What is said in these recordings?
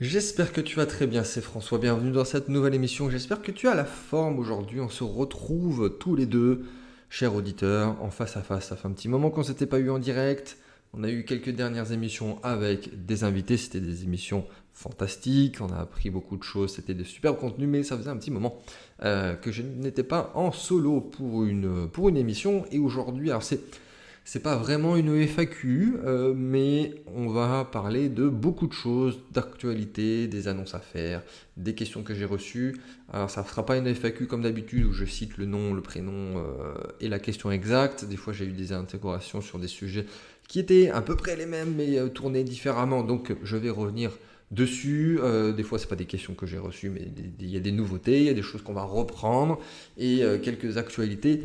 J'espère que tu vas très bien, c'est François. Bienvenue dans cette nouvelle émission. J'espère que tu as la forme aujourd'hui. On se retrouve tous les deux, chers auditeurs, en face à face. Ça fait un petit moment qu'on ne s'était pas eu en direct. On a eu quelques dernières émissions avec des invités. C'était des émissions fantastiques. On a appris beaucoup de choses. C'était de superbes contenus, mais ça faisait un petit moment que je n'étais pas en solo pour une émission. Et aujourd'hui, alors c'est pas vraiment une FAQ, mais on va parler de beaucoup de choses, d'actualité, des annonces à faire, des questions que j'ai reçues. Alors ça ne sera pas une FAQ comme d'habitude où je cite le nom, le prénom et la question exacte. Des fois j'ai eu des interrogations sur des sujets qui étaient à peu près les mêmes mais tournés différemment. Donc je vais revenir dessus. Des fois c'est pas des questions que j'ai reçues, mais il y a des nouveautés, il y a des choses qu'on va reprendre et quelques actualités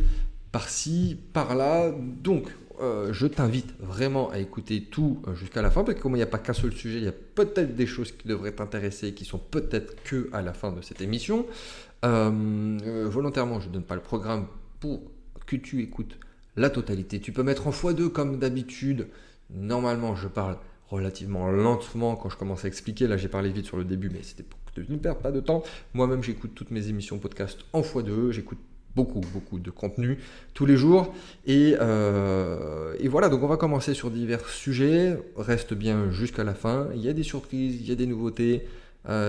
par-ci, par-là. Donc, je t'invite vraiment à écouter tout jusqu'à la fin, parce que comme il n'y a pas qu'un seul sujet, il y a peut-être des choses qui devraient t'intéresser, qui sont peut-être que à la fin de cette émission. Volontairement, je ne donne pas le programme pour que tu écoutes la totalité. Tu peux mettre en x2 comme d'habitude. Normalement, je parle relativement lentement quand je commence à expliquer. Là, j'ai parlé vite sur le début, mais c'était pour que tu ne perdes pas de temps. Moi-même, j'écoute toutes mes émissions podcast en x2. J'écoute beaucoup de contenu tous les jours. Et voilà, donc on va commencer sur divers sujets. Reste bien jusqu'à la fin. Il y a des surprises, il y a des nouveautés.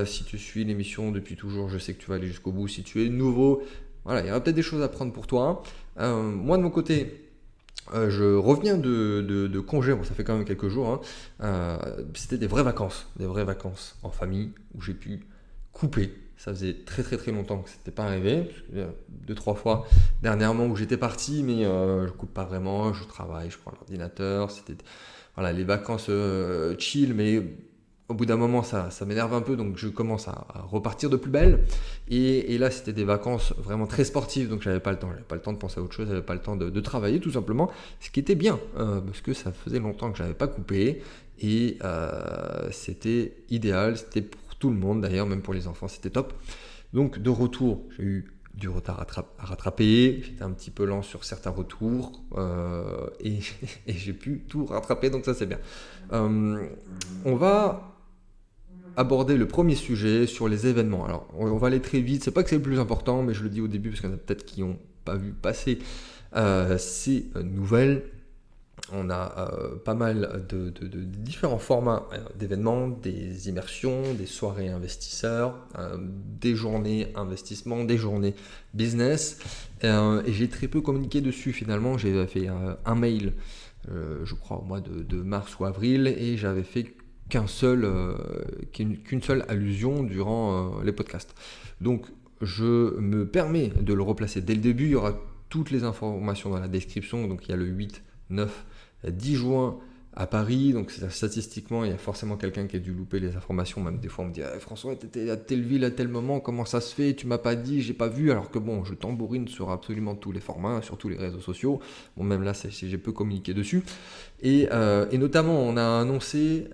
Si tu suis l'émission depuis toujours, je sais que tu vas aller jusqu'au bout. Si tu es nouveau, voilà, il y aura peut-être des choses à prendre pour toi. Moi, de mon côté, je reviens de congé, bon, ça fait quand même quelques jours, hein. C'était des vraies vacances en famille où j'ai pu couper. Ça faisait très longtemps que ce n'était pas arrivé. Deux, trois fois dernièrement où j'étais parti, mais je coupe pas vraiment, je travaille, je prends l'ordinateur. C'était voilà, les vacances chill, mais au bout d'un moment ça m'énerve un peu, donc je commence à repartir de plus belle. Et là c'était des vacances vraiment très sportives, donc j'avais pas le temps de penser à autre chose, j'avais pas le temps de travailler tout simplement, ce qui était bien, parce que ça faisait longtemps que j'avais pas coupé, et c'était idéal, c'était pour tout le monde d'ailleurs, même pour les enfants, c'était top. Donc de retour, j'ai eu du retard à rattraper, j'étais un petit peu lent sur certains retours, et j'ai pu tout rattraper, donc ça c'est bien. On va aborder le premier sujet sur les événements. Alors, on va aller très vite. C'est pas que c'est le plus important, mais je le dis au début parce qu'il y en a peut-être qui n'ont pas vu passer ces nouvelles. On a pas mal de différents formats d'événements, des immersions, des soirées investisseurs, des journées investissement, des journées business. Et j'ai très peu communiqué dessus finalement. J'ai fait un mail, je crois au mois de mars ou avril, et j'avais fait qu'une seule allusion durant les podcasts. Donc je me permets de le replacer dès le début. Il y aura toutes les informations dans la description. Donc il y a le 8, 9, 10 juin à Paris, donc statistiquement il y a forcément quelqu'un qui a dû louper les informations. Même des fois on me dit François, t'étais à telle ville à tel moment, comment ça se fait, tu m'as pas dit, j'ai pas vu, alors que bon, je tambourine sur absolument tous les formats, sur tous les réseaux sociaux. Bon, même là j'ai peu communiqué dessus, et notamment on a annoncé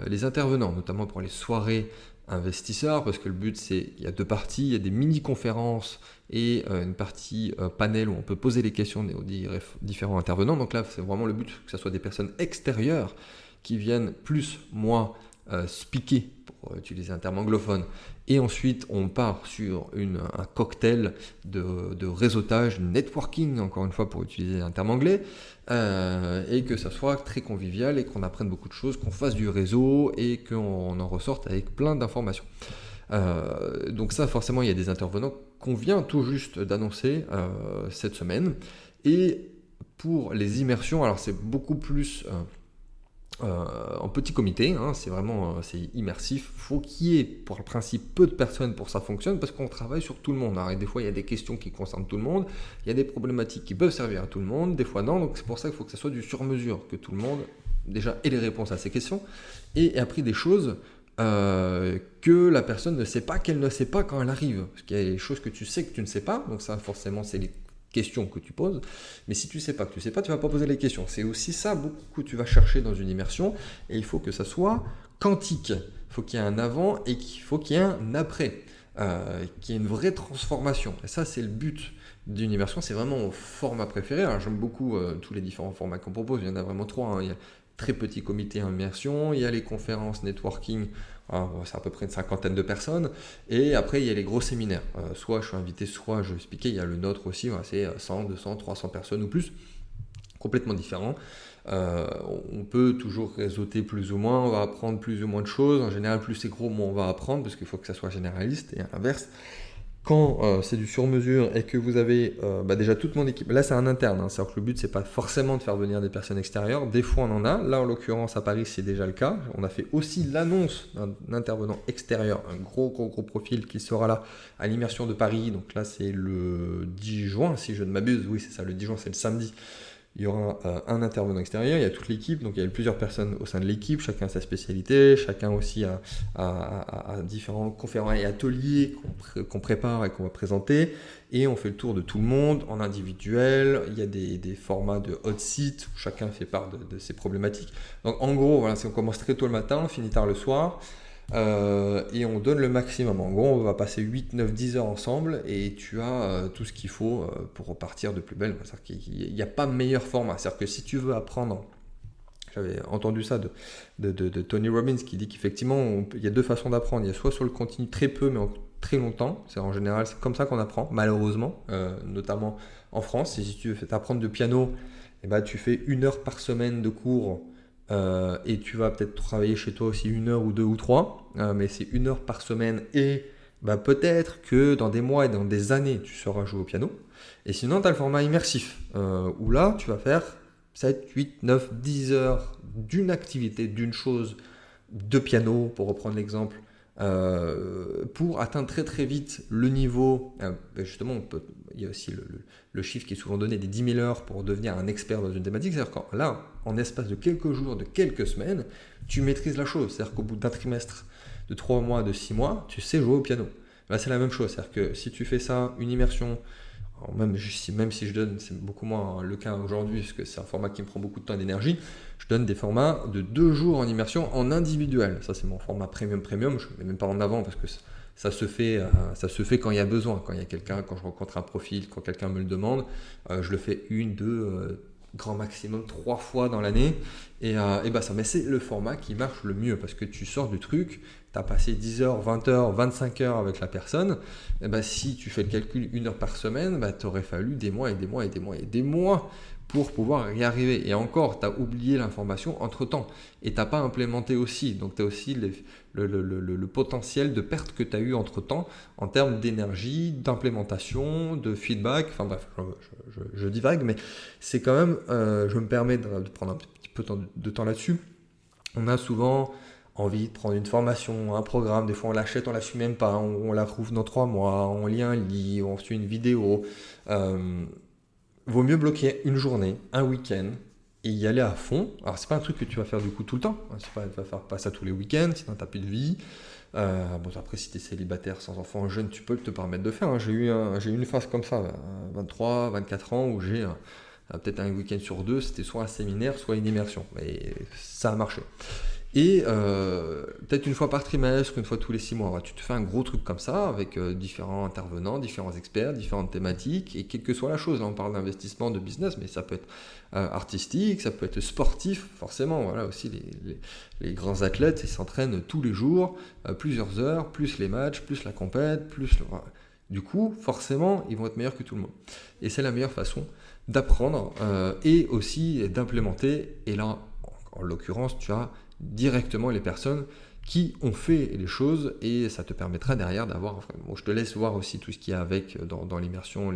les intervenants, notamment pour les soirées investisseurs, parce que le but c'est, il y a deux parties, il y a des mini-conférences et une partie panel où on peut poser les questions aux différents intervenants. Donc là, c'est vraiment le but que ce soit des personnes extérieures qui viennent plus, moi, speaker, pour utiliser un terme anglophone. Et ensuite, on part sur un cocktail de réseautage, networking, encore une fois, pour utiliser un terme anglais, et que ça soit très convivial et qu'on apprenne beaucoup de choses, qu'on fasse du réseau et qu'on en ressorte avec plein d'informations. Donc ça, forcément, il y a des intervenants qu'on vient tout juste d'annoncer cette semaine. Et pour les immersions, alors c'est beaucoup plus en petit comité, hein, c'est vraiment c'est immersif. Faut qu'il y ait, pour le principe, peu de personnes pour que ça fonctionne, parce qu'on travaille sur tout le monde. Alors, et des fois, il y a des questions qui concernent tout le monde, il y a des problématiques qui peuvent servir à tout le monde, des fois non. Donc c'est pour ça qu'il faut que ça soit du sur-mesure, que tout le monde déjà ait les réponses à ces questions, et appris des choses que la personne ne sait pas, qu'elle ne sait pas quand elle arrive. Parce qu'il y a des choses que tu sais que tu ne sais pas, donc ça forcément c'est les questions que tu poses, mais si tu sais pas que tu sais pas, tu vas pas poser les questions. C'est aussi ça beaucoup que tu vas chercher dans une immersion, et il faut que ça soit quantique. Il faut qu'il y ait un avant et qu'il faut qu'il y ait un après, qu'il y ait une vraie transformation. Et ça c'est le but d'une immersion, c'est vraiment mon format préféré. Alors, j'aime beaucoup tous les différents formats qu'on propose, il y en a vraiment trois, hein. Il y a très petit comité immersion, il y a les conférences networking, c'est à peu près une 50aine de personnes, et après il y a les gros séminaires. Soit je suis invité, soit je expliquais, il y a le nôtre aussi, c'est 100, 200, 300 personnes ou plus, complètement différent. On peut toujours réseauter plus ou moins, on va apprendre plus ou moins de choses. En général, plus c'est gros, moins on va apprendre, parce qu'il faut que ça soit généraliste, et à l'inverse. Quand c'est du sur-mesure et que vous avez déjà toute mon équipe, là c'est un interne, c'est-à-dire que le but c'est pas forcément de faire venir des personnes extérieures, des fois on en a, là en l'occurrence à Paris c'est déjà le cas, on a fait aussi l'annonce d'un intervenant extérieur, un gros profil qui sera là à l'immersion de Paris, donc là c'est le 10 juin si je ne m'abuse, oui c'est ça, le 10 juin c'est le samedi. Il y aura un intervenant extérieur, il y a toute l'équipe, donc il y a plusieurs personnes au sein de l'équipe, chacun a sa spécialité, chacun aussi a différents conférences et ateliers qu'on prépare et qu'on va présenter, et on fait le tour de tout le monde en individuel, il y a des formats de hot seat, où chacun fait part de ses problématiques. Donc en gros, voilà, on commence très tôt le matin, on finit tard le soir, et on donne le maximum. En gros, on va passer 8, 9, 10 heures ensemble et tu as tout ce qu'il faut pour repartir de plus belle. C'est-à-dire qu'il n'y a pas meilleur format. C'est-à-dire que si tu veux apprendre, j'avais entendu ça de Tony Robbins qui dit qu'effectivement, il y a deux façons d'apprendre. Il y a soit sur le continu très peu, mais en très longtemps. C'est en général, c'est comme ça qu'on apprend, malheureusement, notamment en France. Et si tu veux apprendre de piano, tu fais 1 heure par semaine de cours. Et tu vas peut-être travailler chez toi aussi 1 heure ou 2 ou 3, mais c'est 1 heure par semaine et peut-être que dans des mois et dans des années tu sauras jouer au piano. Et sinon tu as le format immersif où là tu vas faire 7, 8, 9, 10 heures d'une activité, d'une chose de piano pour reprendre l'exemple, pour atteindre très très vite le niveau, justement il y a aussi le chiffre qui est souvent donné des 10 000 heures pour devenir un expert dans une thématique, c'est-à-dire que là, en espace de quelques jours, de quelques semaines, tu maîtrises la chose, c'est-à-dire qu'au bout d'un trimestre, de 3 mois, de 6 mois, tu sais jouer au piano. Là c'est la même chose, c'est-à-dire que si tu fais ça, une immersion, même si je donne, c'est beaucoup moins le cas aujourd'hui, parce que c'est un format qui me prend beaucoup de temps et d'énergie, je donne des formats de 2 jours en immersion en individuel. Ça, c'est mon format premium. Je ne mets même pas en avant parce que ça se fait quand il y a besoin, quand il y a quelqu'un, quand je rencontre un profil, quand quelqu'un me le demande. Je le fais 1, 2, grand maximum 3 fois dans l'année. Et ça, mais c'est le format qui marche le mieux parce que tu sors du truc, tu as passé 10 heures, 20 heures, 25 heures avec la personne. Si tu fais le calcul 1 heure par semaine, t'aurait fallu des mois et des mois et des mois et des mois pour pouvoir y arriver. Et encore, tu as oublié l'information entre-temps et tu n'as pas implémenté aussi. Donc, tu as aussi le potentiel de perte que tu as eu entre-temps en termes d'énergie, d'implémentation, de feedback. Enfin bref, je divague, mais c'est quand même, je me permets de prendre un petit peu de temps là-dessus. On a souvent envie de prendre une formation, un programme, des fois on l'achète, on ne la suit même pas, on la trouve dans 3 mois, on lit un livre, on suit une vidéo. Vaut mieux bloquer une journée, un week-end et y aller à fond. Alors c'est pas un truc que tu vas faire du coup tout le temps, tu vas faire pas ça tous les week-ends, sinon t'as plus de vie. Après si tu es célibataire sans enfant jeune, tu peux te permettre de faire. J'ai eu une phase comme ça, 23, 24 ans, où j'ai peut-être un week-end sur 2, c'était soit un séminaire, soit une immersion. Et ça a marché. Et peut-être une fois par trimestre, une fois tous les 6 mois, tu te fais un gros truc comme ça avec différents intervenants, différents experts, différentes thématiques, et quelle que soit la chose, là on parle d'investissement, de business, mais ça peut être artistique, ça peut être sportif, forcément, voilà aussi les grands athlètes, ils s'entraînent tous les jours, plusieurs heures, plus les matchs, plus la compète, du coup, forcément, ils vont être meilleurs que tout le monde. Et c'est la meilleure façon d'apprendre et aussi d'implémenter, et là, en l'occurrence, tu as directement les personnes qui ont fait les choses et ça te permettra derrière d'avoir, je te laisse voir aussi tout ce qu'il y a avec dans l'immersion,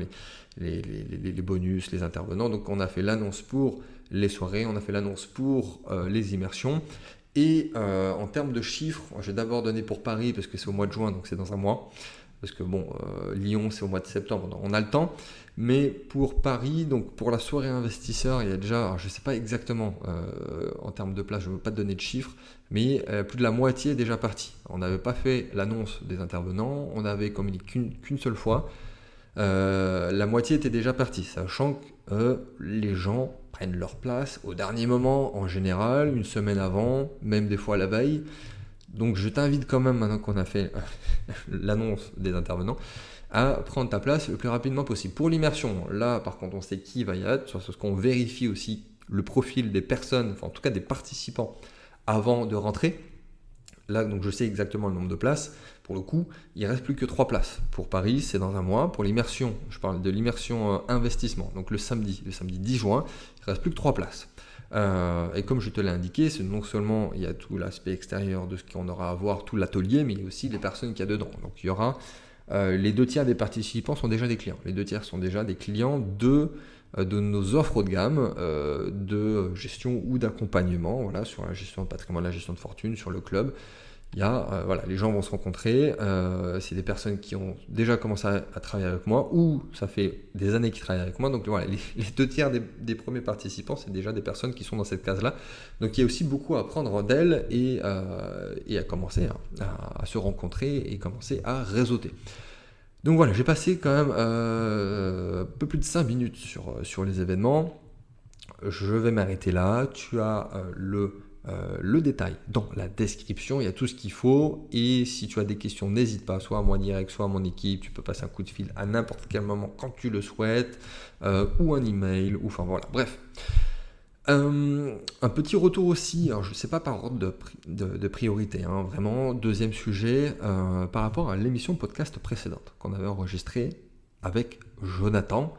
les bonus, les intervenants. Donc on a fait l'annonce pour les soirées, on a fait l'annonce pour les immersions et en termes de chiffres, j'ai d'abord donné pour Paris parce que c'est au mois de juin, donc c'est dans un mois. Parce que Lyon c'est au mois de septembre, on a le temps. Mais pour Paris, donc pour la soirée investisseur, il y a déjà, alors je ne sais pas exactement en termes de place, je ne veux pas te donner de chiffres, mais plus de la moitié est déjà partie. On n'avait pas fait l'annonce des intervenants, on avait communiqué qu'une seule fois. La moitié était déjà partie, sachant que les gens prennent leur place au dernier moment en général, une semaine avant, même des fois la veille. Donc je t'invite quand même, maintenant qu'on a fait l'annonce des intervenants, à prendre ta place le plus rapidement possible. Pour l'immersion, là par contre on sait qui va y être, c'est ce qu'on vérifie aussi le profil des personnes, enfin en tout cas des participants avant de rentrer. Là, donc je sais exactement le nombre de places. Pour le coup, il ne reste plus que 3 places. Pour Paris, c'est dans un mois. Pour l'immersion, je parle de l'immersion investissement, donc le samedi 10 juin, il ne reste plus que 3 places. Et comme je te l'ai indiqué, c'est non seulement il y a tout l'aspect extérieur de ce qu'on aura à voir, tout l'atelier, mais il y a aussi les personnes qu'il y a dedans. Donc il y aura les 2 tiers des participants sont déjà des clients. Les 2 tiers sont déjà des clients de nos offres haut de gamme de gestion ou d'accompagnement, voilà, sur la gestion de patrimoine, la gestion de fortune, sur le club. Il y a, voilà, les gens vont se rencontrer, c'est des personnes qui ont déjà commencé à travailler avec moi ou ça fait des années qu'ils travaillent avec moi. Donc voilà, les 2 tiers des premiers participants, c'est déjà des personnes qui sont dans cette case-là. Donc il y a aussi beaucoup à apprendre d'elles et à commencer à se rencontrer et commencer à réseauter. Donc voilà, j'ai passé quand même un peu plus de 5 minutes sur les événements. Je vais m'arrêter là. Tu as le détail dans la description, il y a tout ce qu'il faut. Et si tu as des questions, n'hésite pas, soit à moi direct, soit à mon équipe. Tu peux passer un coup de fil à n'importe quel moment quand tu le souhaites, ou un email, ou enfin voilà, bref. Un petit retour aussi, alors je ne sais pas par ordre de priorité, hein, vraiment, deuxième sujet, par rapport à l'émission podcast précédente qu'on avait enregistrée avec Jonathan,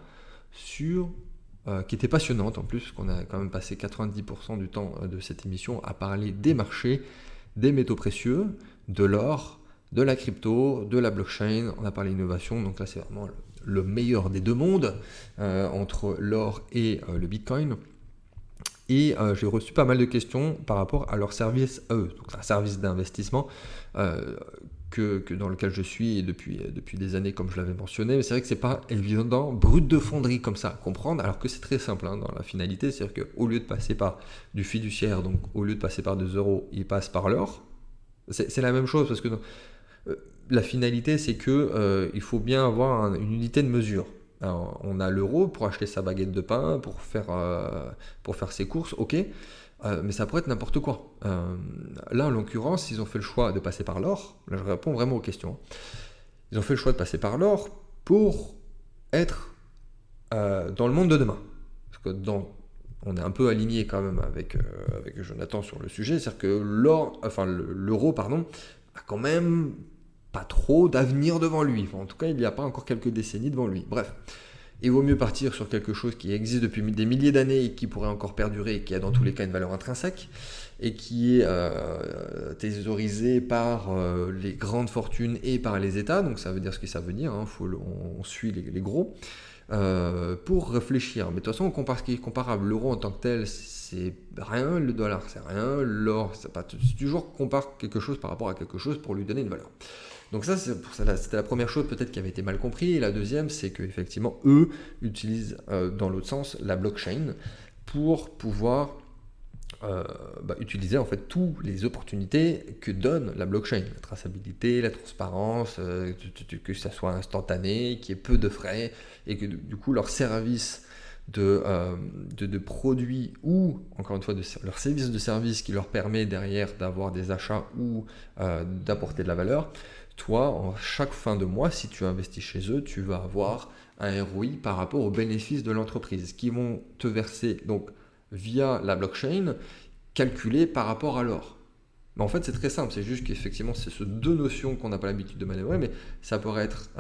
qui était passionnante en plus, qu'on a quand même passé 90% du temps de cette émission à parler des marchés, des métaux précieux, de l'or, de la crypto, de la blockchain, on a parlé innovation, donc là c'est vraiment le meilleur des 2 mondes, entre l'or et le Bitcoin. Et j'ai reçu pas mal de questions par rapport à leur service à eux, donc un service d'investissement que dans lequel je suis depuis des années, comme je l'avais mentionné. Mais c'est vrai que c'est pas évident, brut de fonderie comme ça, à comprendre, alors que c'est très simple dans la finalité. C'est-à-dire qu'au lieu de passer par du fiduciaire, donc au lieu de passer par 2 euros, ils passent par l'or. C'est la même chose, parce que la finalité, c'est que il faut bien avoir une unité de mesure. Alors, on a l'euro pour acheter sa baguette de pain, pour faire ses courses, ok, mais ça pourrait être n'importe quoi. Là, en l'occurrence, ils ont fait le choix de passer par l'or. Là, je réponds vraiment aux questions. Ils ont fait le choix de passer par l'or pour être dans le monde de demain. Parce que on est un peu aligné quand même avec Jonathan sur le sujet, c'est-à-dire que l'euro, a quand même pas trop d'avenir devant lui. Enfin, en tout cas, il n'y a pas encore quelques décennies devant lui. Bref, il vaut mieux partir sur quelque chose qui existe depuis des milliers d'années et qui pourrait encore perdurer et qui a dans tous les cas une valeur intrinsèque et qui est thésaurisé par les grandes fortunes et par les États. Donc ça veut dire ce que ça veut dire, hein. On suit les gros pour réfléchir. Mais de toute façon, on compare ce qui est comparable. L'euro en tant que tel, c'est rien, le dollar, c'est rien, l'or, c'est pas. C'est toujours compare quelque chose par rapport à quelque chose pour lui donner une valeur. Donc ça, c'était la première chose peut-être qui avait été mal compris. Et la deuxième, c'est qu'effectivement, eux utilisent dans l'autre sens la blockchain pour pouvoir utiliser en fait toutes les opportunités que donne la blockchain. La traçabilité, la transparence, que ça soit instantané, qu'il y ait peu de frais et que du coup leur service de produits ou encore une fois leur service de service qui leur permet derrière d'avoir des achats ou d'apporter de la valeur. Toi, en chaque fin de mois, si tu investis chez eux, tu vas avoir un ROI par rapport aux bénéfices de l'entreprise qui vont te verser donc via la blockchain calculé par rapport à l'or. Mais en fait, c'est très simple, c'est juste qu'effectivement, c'est ces 2 notions qu'on n'a pas l'habitude de manœuvrer, mais ça pourrait être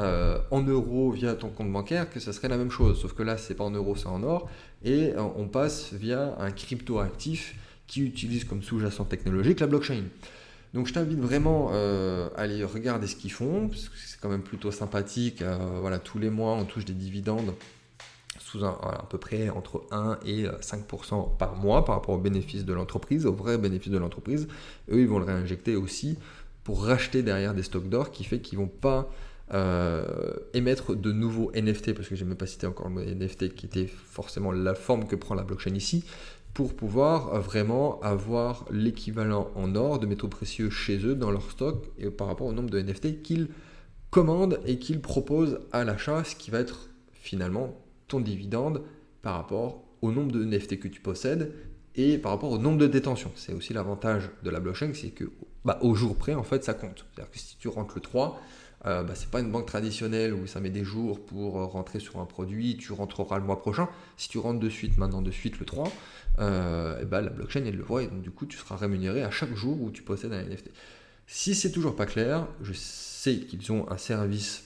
en euros via ton compte bancaire, que ça serait la même chose, sauf que là, c'est pas en euros, c'est en or, et on passe via un crypto-actif qui utilise comme sous-jacent technologique la blockchain. Donc je t'invite vraiment à aller regarder ce qu'ils font, parce que c'est quand même plutôt sympathique. Voilà, tous les mois, on touche des dividendes sous à peu près entre 1 et 5% par mois par rapport aux bénéfices de l'entreprise, aux vrais bénéfices de l'entreprise. Eux, ils vont le réinjecter aussi pour racheter derrière des stocks d'or, qui fait qu'ils ne vont pas émettre de nouveaux NFT, parce que je n'ai même pas cité encore le mot NFT, qui était forcément la forme que prend la blockchain ici, pour pouvoir vraiment avoir l'équivalent en or de métaux précieux chez eux dans leur stock et par rapport au nombre de NFT qu'ils commandent et qu'ils proposent à l'achat, ce qui va être finalement ton dividende par rapport au nombre de NFT que tu possèdes et par rapport au nombre de détentions. C'est aussi l'avantage de la blockchain, c'est que au jour près, en fait, ça compte. C'est-à-dire que si tu rentres le 3, c'est pas une banque traditionnelle où ça met des jours pour rentrer sur un produit, tu rentreras le mois prochain. Si tu rentres de suite, maintenant de suite le 3, la blockchain elle le voit et donc du coup tu seras rémunéré à chaque jour où tu possèdes un NFT. Si c'est toujours pas clair, je sais qu'ils ont un service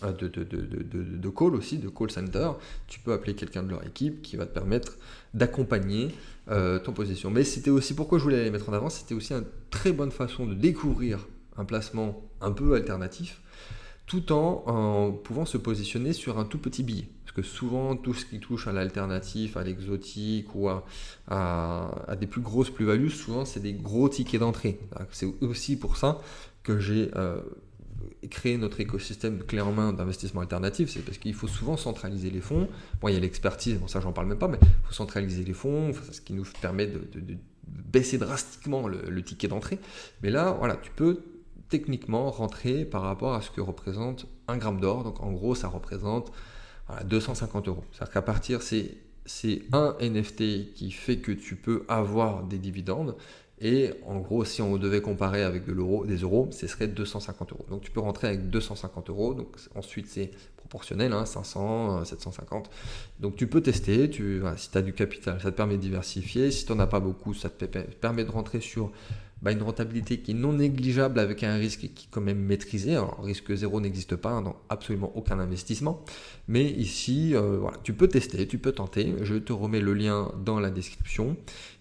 de call aussi, de call center. Tu peux appeler quelqu'un de leur équipe qui va te permettre d'accompagner ton position. Mais c'était aussi pourquoi je voulais les mettre en avant, c'était aussi une très bonne façon de découvrir un placement un peu alternatif, tout en pouvant se positionner sur un tout petit billet. Parce que souvent, tout ce qui touche à l'alternatif, à l'exotique ou à des plus grosses plus-values, souvent c'est des gros tickets d'entrée. C'est aussi pour ça que j'ai créé notre écosystème clé en main d'investissement alternatif, c'est parce qu'il faut souvent centraliser les fonds. Bon, il y a l'expertise, bon ça j'en parle même pas, mais il faut centraliser les fonds, ce qui nous permet de baisser drastiquement le ticket d'entrée. Mais là, voilà, tu peux techniquement rentrer par rapport à ce que représente 1 gramme d'or. Donc en gros, ça représente 250 euros. C'est-à-dire qu'à partir, c'est un NFT qui fait que tu peux avoir des dividendes. Et en gros, si on devait comparer avec des euros, ce serait 250 euros. Donc tu peux rentrer avec 250 euros. Donc ensuite, c'est proportionnel, 500, 750. Donc tu peux tester. Si tu as du capital, ça te permet de diversifier. Si tu n'en as pas beaucoup, ça te permet de rentrer sur une rentabilité qui est non négligeable avec un risque qui est quand même maîtrisé. Alors, risque zéro n'existe pas dans absolument aucun investissement. Mais ici, tu peux tester, tu peux tenter. Je te remets le lien dans la description.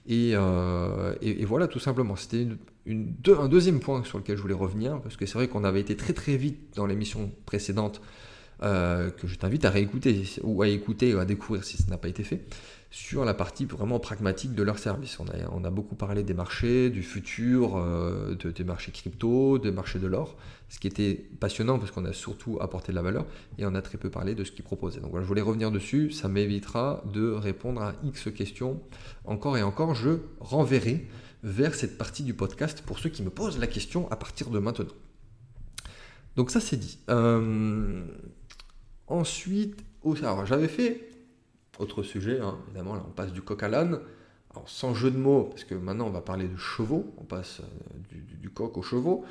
Et voilà, tout simplement. C'était un deuxième point sur lequel je voulais revenir, parce que c'est vrai qu'on avait été très très vite dans l'émission précédente, que je t'invite à réécouter ou à écouter ou à découvrir si ça n'a pas été fait, sur la partie vraiment pragmatique de leur service. On a beaucoup parlé des marchés, du futur, des marchés crypto, des marchés de l'or, ce qui était passionnant parce qu'on a surtout apporté de la valeur et on a très peu parlé de ce qu'ils proposaient. Donc voilà, je voulais revenir dessus, ça m'évitera de répondre à X questions. Encore et encore, je renverrai vers cette partie du podcast pour ceux qui me posent la question à partir de maintenant. Donc ça c'est dit. Ensuite, alors j'avais fait autre sujet, évidemment, là on passe du coq à l'âne, alors sans jeu de mots, parce que maintenant on va parler de chevaux, on passe du coq aux chevaux.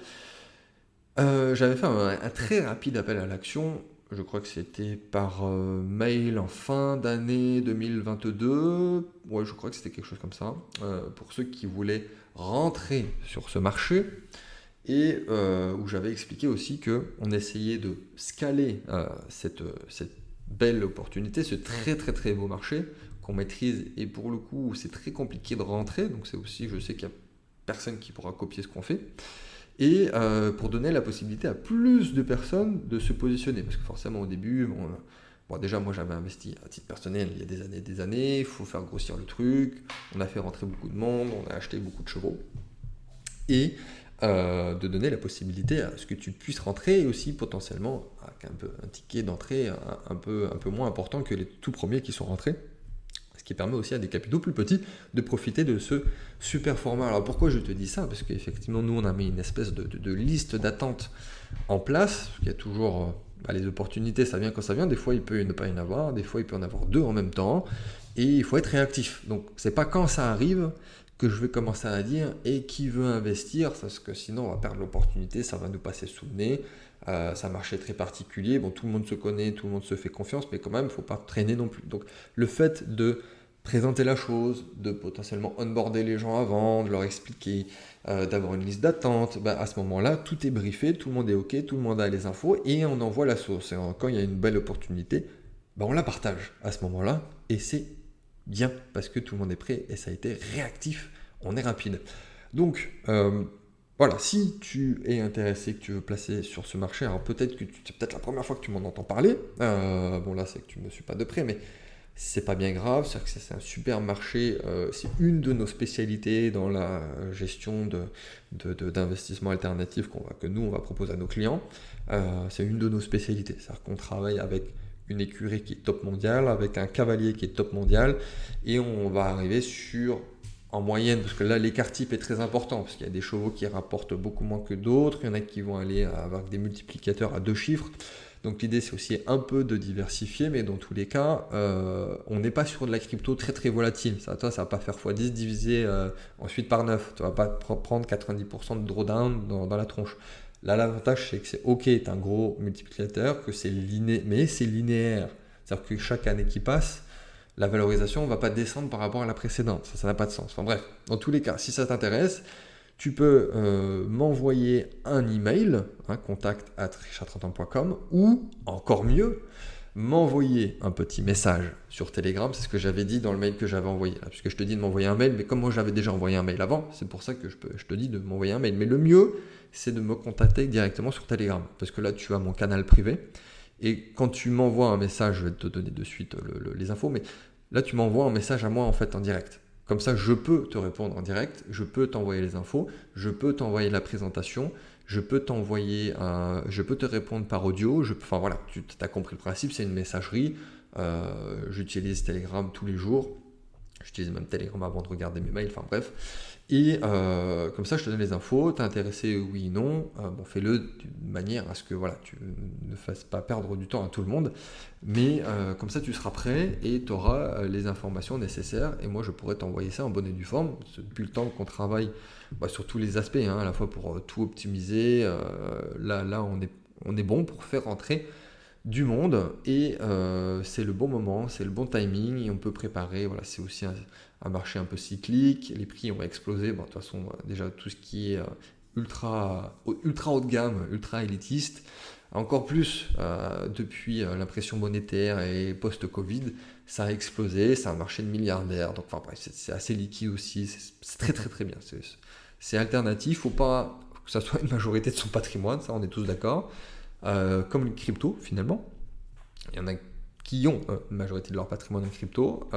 J'avais fait un très rapide appel à l'action, je crois que c'était par mail en fin d'année 2022, ouais je crois que c'était quelque chose comme ça, pour ceux qui voulaient rentrer sur ce marché, et où j'avais expliqué aussi qu'on essayait de scaler cette belle opportunité, ce très très très beau marché qu'on maîtrise et pour le coup c'est très compliqué de rentrer, donc c'est aussi, je sais qu'il n'y a personne qui pourra copier ce qu'on fait, et pour donner la possibilité à plus de personnes de se positionner, parce que forcément au début, déjà moi j'avais investi à titre personnel il y a des années, il faut faire grossir le truc, on a fait rentrer beaucoup de monde, on a acheté beaucoup de chevaux, et de donner la possibilité à ce que tu puisses rentrer et aussi potentiellement avec un ticket d'entrée un peu moins important que les tout premiers qui sont rentrés, ce qui permet aussi à des capitaux plus petits de profiter de ce super format. Alors pourquoi je te dis ça? Parce qu'effectivement nous on a mis une espèce de liste d'attente en place, parce qu'il y a toujours les opportunités, ça vient quand ça vient, des fois il peut ne pas y en avoir, des fois il peut en avoir deux en même temps, et il faut être réactif. Donc c'est pas quand ça arrive que je vais commencer à dire et qui veut investir, parce que sinon on va perdre l'opportunité, ça va nous passer sous le nez. C'est un marché très particulier, tout le monde se connaît, tout le monde se fait confiance, mais quand même il ne faut pas traîner non plus. Donc le fait de présenter la chose, de potentiellement onboarder les gens avant, de leur expliquer, d'avoir une liste d'attente, à ce moment-là tout est briefé, tout le monde est ok, tout le monde a les infos et on envoie la sauce. Et quand il y a une belle opportunité, on la partage à ce moment-là et c'est bien parce que tout le monde est prêt et ça a été réactif, on est rapide. Donc voilà, si tu es intéressé, que tu veux placer sur ce marché, alors peut-être que c'est peut-être la première fois que tu m'en entends parler, là c'est que tu ne me suis pas de près, mais c'est pas bien grave, c'est-à-dire que c'est un super marché, c'est une de nos spécialités dans la gestion d'investissement alternatif que nous on va proposer à nos clients, c'est une de nos spécialités, c'est-à-dire qu'on travaille avec une écurie qui est top mondiale, avec un cavalier qui est top mondial, et on va arriver sur, en moyenne, parce que là l'écart type est très important, parce qu'il y a des chevaux qui rapportent beaucoup moins que d'autres, il y en a qui vont aller avoir des multiplicateurs à 2 chiffres, donc l'idée c'est aussi un peu de diversifier, mais dans tous les cas, on n'est pas sur de la crypto très très volatile, ça va pas faire x10 divisé ensuite par 9, tu vas pas prendre 90% de drawdown dans la tronche. Là, l'avantage, c'est que c'est OK, tu un gros multiplicateur, que mais c'est linéaire. C'est-à-dire que chaque année qui passe, la valorisation ne va pas descendre par rapport à la précédente. Ça n'a pas de sens. Enfin bref, dans tous les cas, si ça t'intéresse, tu peux m'envoyer un email, contact@richardtrentin.com, ou encore mieux, m'envoyer un petit message sur Telegram. C'est ce que j'avais dit dans le mail que j'avais envoyé là, puisque je te dis de m'envoyer un mail, mais comme moi j'avais déjà envoyé un mail avant, c'est pour ça que je te dis de m'envoyer un mail. Mais le mieux, c'est de me contacter directement sur Telegram, parce que là tu as mon canal privé, et quand tu m'envoies un message, je vais te donner de suite les infos, mais là tu m'envoies un message à moi en fait en direct. Comme ça, je peux te répondre en direct, je peux t'envoyer les infos, je peux t'envoyer la présentation, je peux te répondre par audio. Enfin voilà, tu as compris le principe, c'est une messagerie. J'utilise Telegram tous les jours. J'utilise même Telegram avant de regarder mes mails, enfin bref. Et comme ça, je te donne les infos. T'es intéressé, oui, non. Fais-le d'une manière à ce que voilà, tu ne fasses pas perdre du temps à tout le monde. Mais comme ça, tu seras prêt et tu auras les informations nécessaires. Et moi, je pourrais t'envoyer ça en bonne et due forme. Depuis le temps qu'on travaille sur tous les aspects, à la fois pour tout optimiser. Là, on est bon pour faire rentrer du monde et c'est le bon moment, c'est le bon timing et on peut préparer. Voilà, c'est aussi un marché un peu cyclique, les prix ont explosé. De toute façon, déjà tout ce qui est ultra haut de gamme, ultra élitiste, encore plus depuis l'impression monétaire et post-Covid, ça a explosé, c'est un marché de milliardaires. Donc enfin bref, c'est assez liquide aussi, c'est très très très bien. C'est alternatif, faut pas que ça soit une majorité de son patrimoine, ça on est tous d'accord. Comme le crypto finalement, il y en a qui ont une majorité de leur patrimoine en crypto.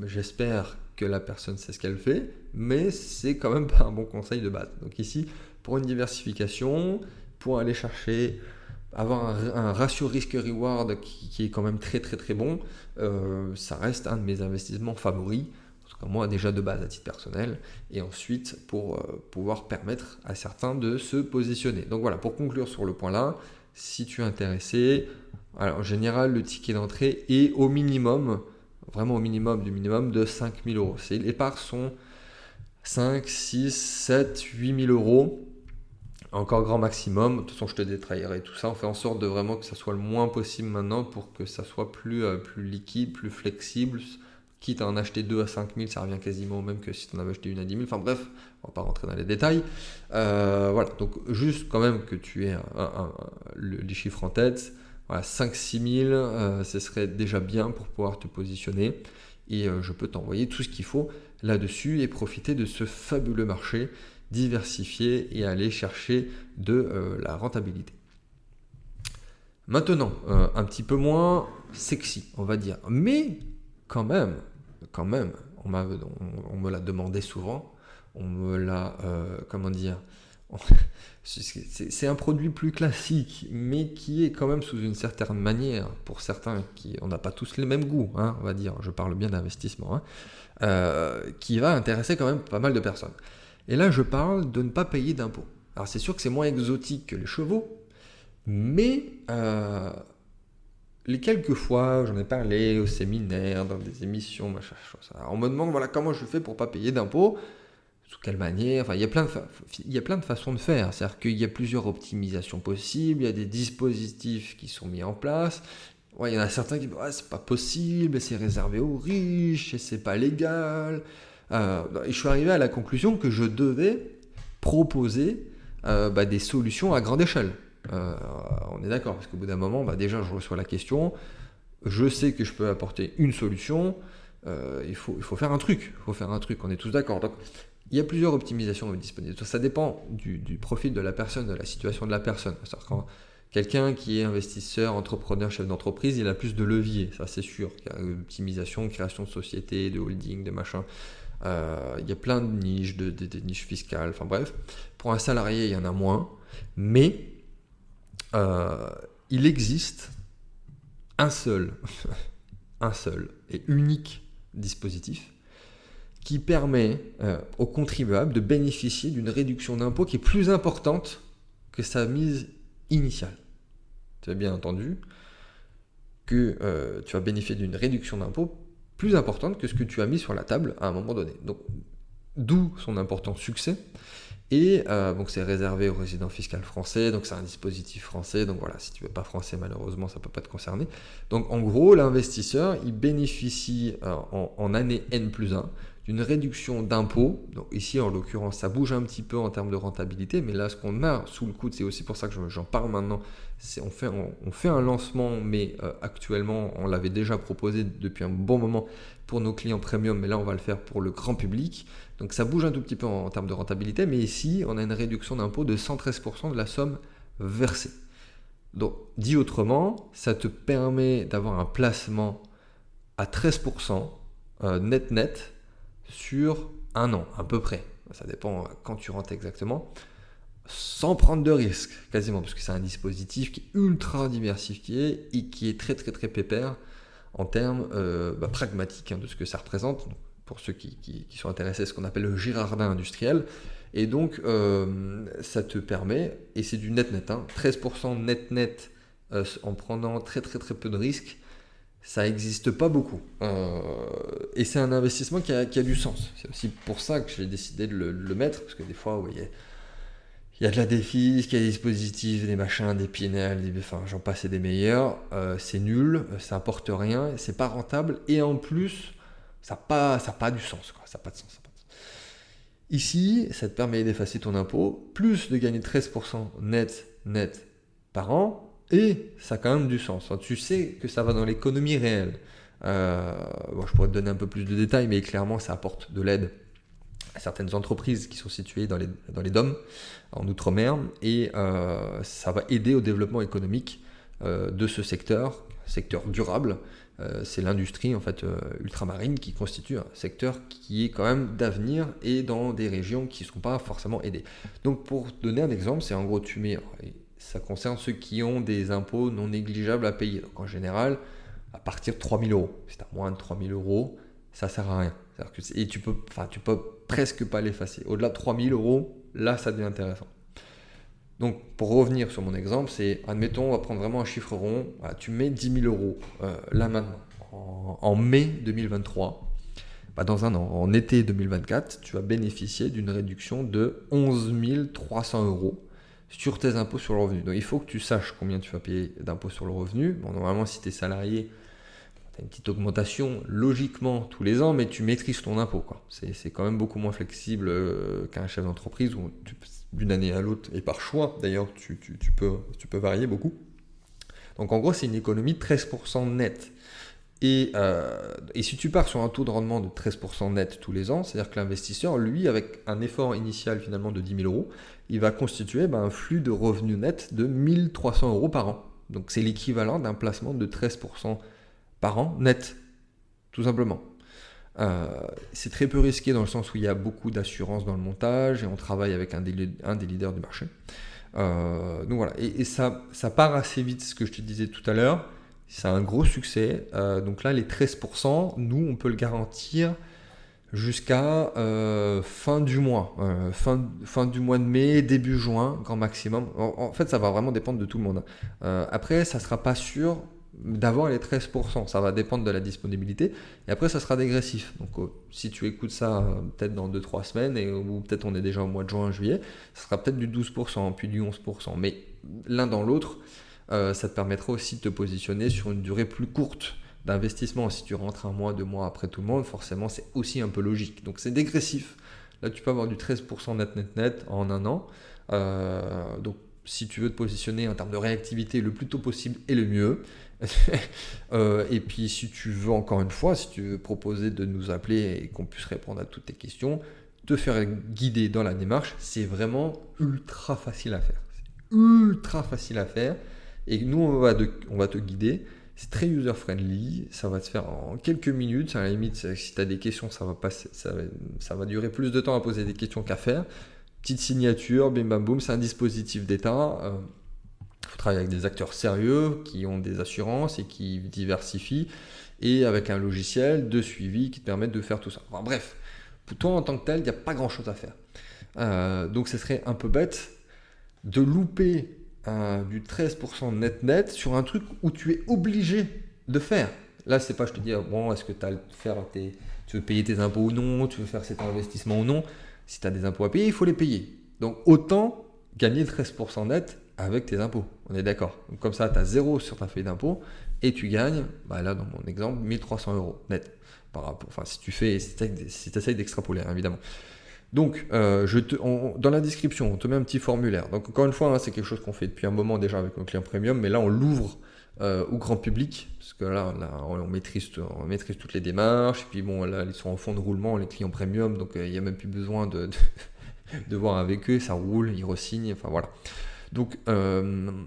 J'espère que la personne sait ce qu'elle fait, mais c'est quand même pas un bon conseil de base. Donc ici, pour une diversification, pour aller chercher, avoir un ratio risque-reward qui est quand même très très très bon, ça reste un de mes investissements favoris. Moi déjà de base à titre personnel, et ensuite pour pouvoir permettre à certains de se positionner. Donc voilà, pour conclure sur le point là, si tu es intéressé, alors en général le ticket d'entrée est au minimum, vraiment au minimum du minimum de 5 000 euros. Les parts sont 5, 6, 7, 8 000 euros, encore grand maximum. De toute façon je te détaillerai tout ça, on fait en sorte de vraiment que ça soit le moins possible maintenant pour que ça soit plus liquide, plus flexible. Quitte à en acheter 2 à 5 000, ça revient quasiment au même que si tu en avais acheté une à 10 000. Enfin bref, on va pas rentrer dans les détails. Voilà, donc juste quand même que tu aies les chiffres en tête. Voilà, 5-6 000, ce serait déjà bien pour pouvoir te positionner. Et je peux t'envoyer tout ce qu'il faut là-dessus et profiter de ce fabuleux marché, diversifier et aller chercher de la rentabilité. Maintenant, un petit peu moins sexy, on va dire. Mais quand même, on me l'a demandé souvent, on me l'a, c'est un produit plus classique, mais qui est quand même sous une certaine manière, pour certains, on n'a pas tous les mêmes goûts, on va dire, je parle bien d'investissement, qui va intéresser quand même pas mal de personnes. Et là, je parle de ne pas payer d'impôts. Alors c'est sûr que c'est moins exotique que les chevaux, mais les quelques fois, j'en ai parlé au séminaire, dans des émissions, machin chose. Alors, on me demande voilà comment je fais pour pas payer d'impôts, sous quelle manière. Enfin, il y a plein de façons de faire. C'est-à-dire qu'il y a plusieurs optimisations possibles, il y a des dispositifs qui sont mis en place. Ouais, il y en a certains qui disent c'est pas possible, c'est réservé aux riches, et c'est pas légal. Et je suis arrivé à la conclusion que je devais proposer des solutions à grande échelle. On est d'accord, parce qu'au bout d'un moment, déjà je reçois la question, je sais que je peux apporter une solution, il faut faire un truc, on est tous d'accord. Donc il y a plusieurs optimisations disponibles, ça dépend du profil de la personne, de la situation de la personne. C'est-à-dire quand quelqu'un qui est investisseur, entrepreneur, chef d'entreprise, il a plus de leviers, ça c'est sûr. Il y a optimisation, création de société, de holding, de machin. Il y a plein de niches, des niches fiscales, enfin bref. Pour un salarié, il y en a moins, mais il existe un seul et unique dispositif qui permet aux contribuables de bénéficier d'une réduction d'impôt qui est plus importante que sa mise initiale. Tu as bien entendu que tu vas bénéficier d'une réduction d'impôt plus importante que ce que tu as mis sur la table à un moment donné. Donc, d'où son important succès. Et donc c'est réservé aux résidents fiscaux français, donc c'est un dispositif français, donc voilà, si tu n'es pas français, malheureusement, ça ne peut pas te concerner. Donc en gros, l'investisseur, il bénéficie en année N+1 d'une réduction d'impôt. Donc ici, en l'occurrence, ça bouge un petit peu en termes de rentabilité, mais là, ce qu'on a sous le coude, c'est aussi pour ça que j'en parle maintenant, c'est on fait un lancement, mais actuellement, on l'avait déjà proposé depuis un bon moment pour nos clients premium, mais là, on va le faire pour le grand public. Donc ça bouge un tout petit peu en termes de rentabilité, mais ici, on a une réduction d'impôt de 113% de la somme versée. Donc, dit autrement, ça te permet d'avoir un placement à 13% net sur un an, à peu près. Ça dépend quand tu rentres exactement, sans prendre de risque, quasiment, parce que c'est un dispositif qui est ultra diversifié et qui est très pépère en termes pragmatiques de ce que ça représente. Pour ceux qui sont intéressés, ce qu'on appelle le Girardin industriel. Et donc, ça te permet, et c'est du net, 13% net en prenant très peu de risques, ça n'existe pas beaucoup. Et c'est un investissement qui a du sens. C'est aussi pour ça que j'ai décidé de le mettre, parce que des fois, vous voyez, il y a de la défisque, il y a des dispositifs, des machins, des PNL, enfin j'en passe et des meilleurs. C'est nul, ça apporte rien, c'est pas rentable, et en plus, ça n'a pas du sens, quoi. Ça n'a pas de sens. Ici, ça te permet d'effacer ton impôt, plus de gagner 13% net par an, et ça a quand même du sens. Enfin, tu sais que ça va dans l'économie réelle. Je pourrais te donner un peu plus de détails, mais clairement, ça apporte de l'aide à certaines entreprises qui sont situées dans les DOM, en Outre-mer, et ça va aider au développement économique de ce secteur durable. C'est l'industrie en fait ultramarine qui constitue un secteur qui est quand même d'avenir et dans des régions qui ne sont pas forcément aidées. Donc pour donner un exemple, c'est en gros ça concerne ceux qui ont des impôts non négligeables à payer. Donc en général, à partir de 3 000 euros. Si tu as moins de 3 000 euros, ça ne sert à rien. Et tu peux presque pas l'effacer. Au-delà de 3 000 euros, là ça devient intéressant. Donc, pour revenir sur mon exemple, c'est, admettons, on va prendre vraiment un chiffre rond, voilà, tu mets 10 000 euros là maintenant, en mai 2023, dans un an, en été 2024, tu vas bénéficier d'une réduction de 11 300 euros sur tes impôts sur le revenu. Donc, il faut que tu saches combien tu vas payer d'impôts sur le revenu. Bon, normalement, si tu es salarié, tu as une petite augmentation logiquement tous les ans, mais tu maîtrises ton impôt, quoi. C'est quand même beaucoup moins flexible qu'un chef d'entreprise où d'une année à l'autre, et par choix d'ailleurs, tu peux varier beaucoup. Donc en gros, c'est une économie de 13% net. Et si tu pars sur un taux de rendement de 13% net tous les ans, c'est-à-dire que l'investisseur, lui, avec un effort initial finalement de 10 000 euros, il va constituer un flux de revenus net de 1 300 euros par an. Donc c'est l'équivalent d'un placement de 13% par an net, tout simplement. C'est très peu risqué dans le sens où il y a beaucoup d'assurance dans le montage et on travaille avec un des leaders du marché. Donc voilà, et ça part assez vite, ce que je te disais tout à l'heure. C'est un gros succès. Donc là, les 13%, nous, on peut le garantir jusqu'à fin du mois. Fin du mois de mai, début juin, grand maximum. En fait, ça va vraiment dépendre de tout le monde. Après, ça ne sera pas sûr d'avoir les 13%, ça va dépendre de la disponibilité, et après ça sera dégressif. Donc si tu écoutes ça peut-être dans 2-3 semaines, ou peut-être on est déjà au mois de juin, juillet, ça sera peut-être du 12%, puis du 11%, mais l'un dans l'autre, ça te permettra aussi de te positionner sur une durée plus courte d'investissement. Si tu rentres un mois, 2 mois après tout le monde, forcément c'est aussi un peu logique, donc c'est dégressif. Là tu peux avoir du 13% net en un an, donc si tu veux te positionner en termes de réactivité le plus tôt possible et le mieux. Et puis si tu veux, encore une fois, si tu veux proposer de nous appeler et qu'on puisse répondre à toutes tes questions, te faire guider dans la démarche, c'est vraiment ultra facile à faire. Et nous on va te guider. C'est très user friendly, ça va se faire en quelques minutes. À la limite, si tu as des questions, ça va durer plus de temps à poser des questions qu'à faire. Petite signature, bim bam boum, c'est un dispositif d'État. Il faut travailler avec des acteurs sérieux qui ont des assurances et qui diversifient, et avec un logiciel de suivi qui te permet de faire tout ça. Enfin, bref, pour toi en tant que tel, il n'y a pas grand chose à faire. Donc ce serait un peu bête de louper du 13% net sur un truc où tu es obligé de faire. Là, c'est pas je te dis, bon, est-ce que tu veux payer tes impôts ou non, tu veux faire cet investissement ou non. Si tu as des impôts à payer, il faut les payer. Donc autant gagner 13% net avec tes impôts. On est d'accord. Donc, comme ça, tu as 0 sur ta feuille d'impôt et tu gagnes, là dans mon exemple, 1300 euros net. Par rapport, enfin, si tu essayes d'extrapoler, hein, évidemment. Donc, dans la description, on te met un petit formulaire. Donc, encore une fois, hein, c'est quelque chose qu'on fait depuis un moment déjà avec nos clients premium, mais là, on l'ouvre au grand public, parce que là on maîtrise toutes les démarches, et puis bon, là, ils sont en fond de roulement, les clients premium, donc il n'y a même plus besoin de voir avec eux, ça roule, ils re-signent, enfin voilà. Donc, on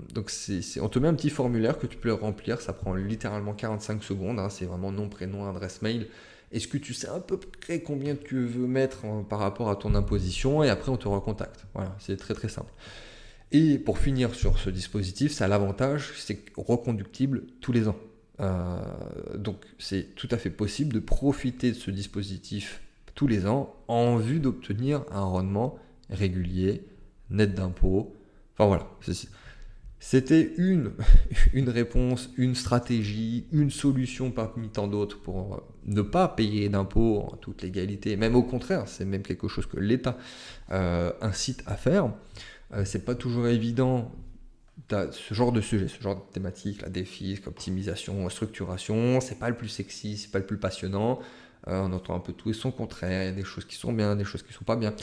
te met un petit formulaire que tu peux remplir, ça prend littéralement 45 secondes, hein, c'est vraiment nom, prénom, adresse mail. Est-ce que tu sais à peu près combien tu veux mettre par rapport à ton imposition, et après on te recontacte. Voilà, c'est très très simple. Et pour finir sur ce dispositif, ça a l'avantage, c'est reconductible tous les ans. Donc c'est tout à fait possible de profiter de ce dispositif tous les ans en vue d'obtenir un rendement régulier, net d'impôts. Enfin voilà, c'était une réponse, une stratégie, une solution parmi tant d'autres pour ne pas payer d'impôts en toute légalité. Même au contraire, c'est même quelque chose que l'État incite à faire. C'est pas toujours évident. Ce genre de sujet, ce genre de thématique, la défi, optimisation, structuration, c'est pas le plus sexy, c'est pas le plus passionnant. On entend un peu tout et son contraire, il y a des choses qui sont bien, des choses qui sont pas bien.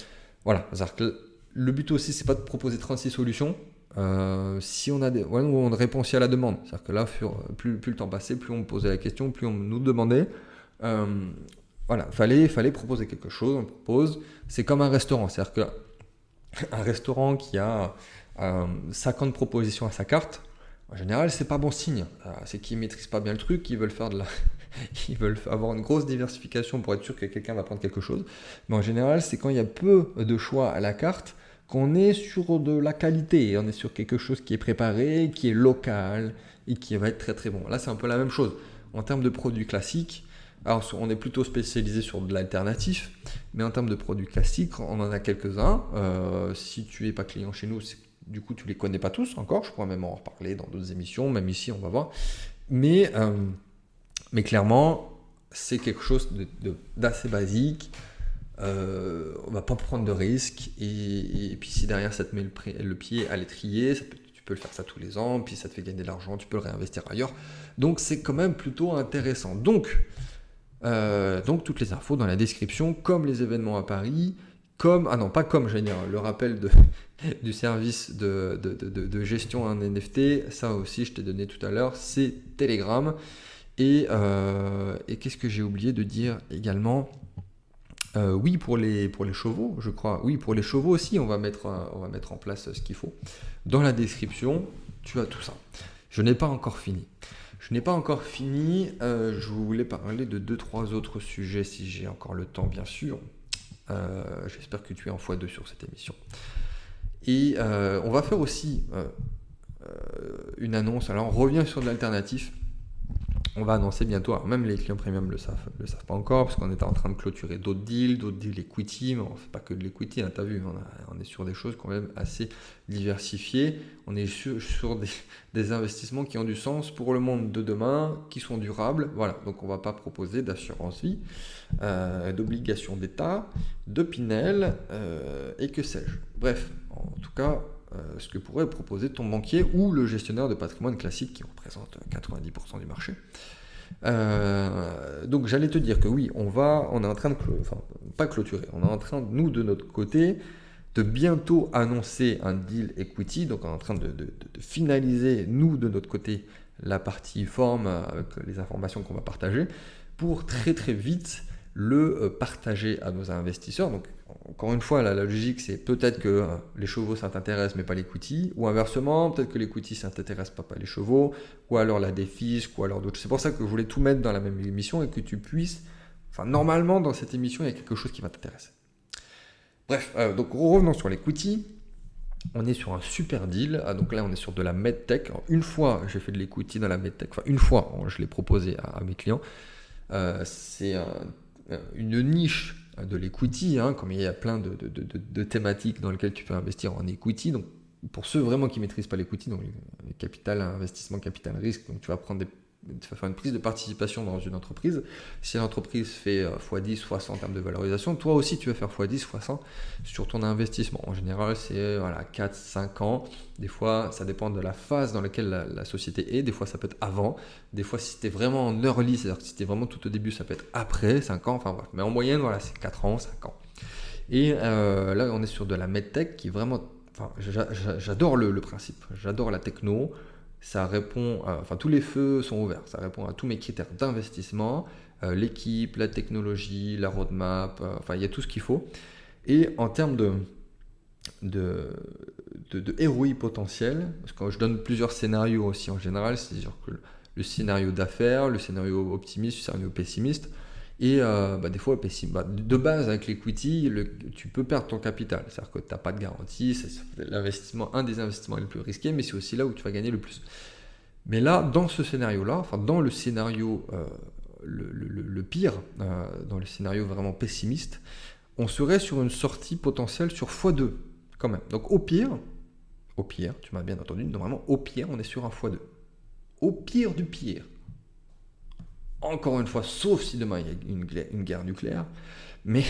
Voilà, c'est-à-dire que le but aussi, c'est pas de proposer 36 solutions. Si on a on répond aussi à la demande. C'est-à-dire que là, plus le temps passait, plus on me posait la question, plus on nous demandait. Voilà, fallait proposer quelque chose, on propose. C'est comme un restaurant, c'est-à-dire que un restaurant qui a 50 propositions à sa carte, en général, c'est pas bon signe. C'est qu'ils maîtrisent pas bien le truc, ils veulent avoir une grosse diversification pour être sûr que quelqu'un va prendre quelque chose. Mais en général, c'est quand il y a peu de choix à la carte qu'on est sur de la qualité. On est sur quelque chose qui est préparé, qui est local et qui va être très très bon. Là, c'est un peu la même chose. En termes de produits classiques, alors on est plutôt spécialisé sur de l'alternatif, mais en termes de produits classiques, on en a quelques-uns. Si tu n'es pas client chez nous, du coup tu ne les connais pas tous encore, je pourrais même en reparler dans d'autres émissions, même ici on va voir. Mais clairement, c'est quelque chose d'assez basique, on ne va pas prendre de risques, et puis si derrière ça te met le pied à l'étrier, tu peux le faire ça tous les ans, puis ça te fait gagner de l'argent, tu peux le réinvestir ailleurs. Donc c'est quand même plutôt intéressant. Donc toutes les infos dans la description, comme les événements à Paris, j'allais dire, le rappel du service de gestion en NFT, ça aussi je t'ai donné tout à l'heure, c'est Telegram. Et qu'est-ce que j'ai oublié de dire également, oui, pour les chevaux, je crois, oui, pour les chevaux aussi, on va mettre en place ce qu'il faut. Dans la description, tu as tout ça. Je n'ai pas encore fini. Je voulais parler de 2-3 autres sujets si j'ai encore le temps, bien sûr. J'espère que tu es en x2 sur cette émission. Et on va faire aussi une annonce. Alors on revient sur de l'alternatif. On va annoncer bientôt, alors même les clients premium le savent pas encore, parce qu'on est en train de clôturer d'autres deals equity, mais on ne fait pas que de l'equity, hein, tu as vu, on est sur des choses quand même assez diversifiées, on est sur des investissements qui ont du sens pour le monde de demain, qui sont durables, voilà, donc on ne va pas proposer d'assurance vie, d'obligations d'État, de Pinel, et que sais-je. Bref, en tout cas, ce que pourrait proposer ton banquier ou le gestionnaire de patrimoine classique qui représente 90% du marché. Donc j'allais te dire que oui, on est en train pas clôturer, on est en train, nous de notre côté, de bientôt annoncer un deal equity, donc on est en train de finaliser, nous de notre côté, la partie forme avec les informations qu'on va partager, pour très très vite le partager à nos investisseurs. Donc encore une fois, la logique, c'est peut-être que les chevaux, ça t'intéresse, mais pas l'equity, ou inversement, peut-être que l'equity, ça ne t'intéresse pas les chevaux, ou alors la défisque, ou alors d'autres. C'est pour ça que je voulais tout mettre dans la même émission et que tu puisses, normalement, dans cette émission, il y a quelque chose qui va t'intéresser. Bref, donc revenons sur l'equity. On est sur un super deal. Donc là, on est sur de la medtech. Alors, une fois, j'ai fait de l'equity dans la medtech. Une fois, je l'ai proposé à mes clients. C'est une niche de l'equity, comme il y a plein de thématiques dans lesquelles tu peux investir en equity. Donc, pour ceux vraiment qui ne maîtrisent pas l'equity, donc le capital investissement, capital risque, donc tu vas prendre tu vas faire une prise de participation dans une entreprise. Si l'entreprise fait x10, x100 en termes de valorisation, toi aussi tu vas faire x10, x100 sur ton investissement. En général, c'est 4, 5 ans. Des fois, ça dépend de la phase dans laquelle la société est. Des fois, ça peut être avant. Des fois, si tu es vraiment en early, c'est-à-dire que si tu es vraiment tout au début, ça peut être après 5 ans. Enfin bref. Mais en moyenne, voilà, c'est 4 ans, 5 ans. Et là, on est sur de la medtech qui est vraiment... Enfin, j'adore le principe. J'adore la techno. Ça répond, tous les feux sont ouverts. Ça répond à tous mes critères d'investissement, l'équipe, la technologie, la roadmap, il y a tout ce qu'il faut. Et en termes de ROI potentiel, parce que je donne plusieurs scénarios aussi en général, c'est-à-dire que le scénario d'affaires, le scénario optimiste, le scénario pessimiste, et des fois, de base, avec l'equity, tu peux perdre ton capital. C'est-à-dire que tu n'as pas de garantie, c'est un des investissements les plus risqués, mais c'est aussi là où tu vas gagner le plus. Mais là, dans ce scénario-là, dans le scénario le pire, dans le scénario vraiment pessimiste, on serait sur une sortie potentielle sur x2 quand même. Donc au pire, tu m'as bien entendu, normalement au pire, on est sur un x2. Au pire du pire. Encore une fois, sauf si demain il y a une guerre nucléaire, mais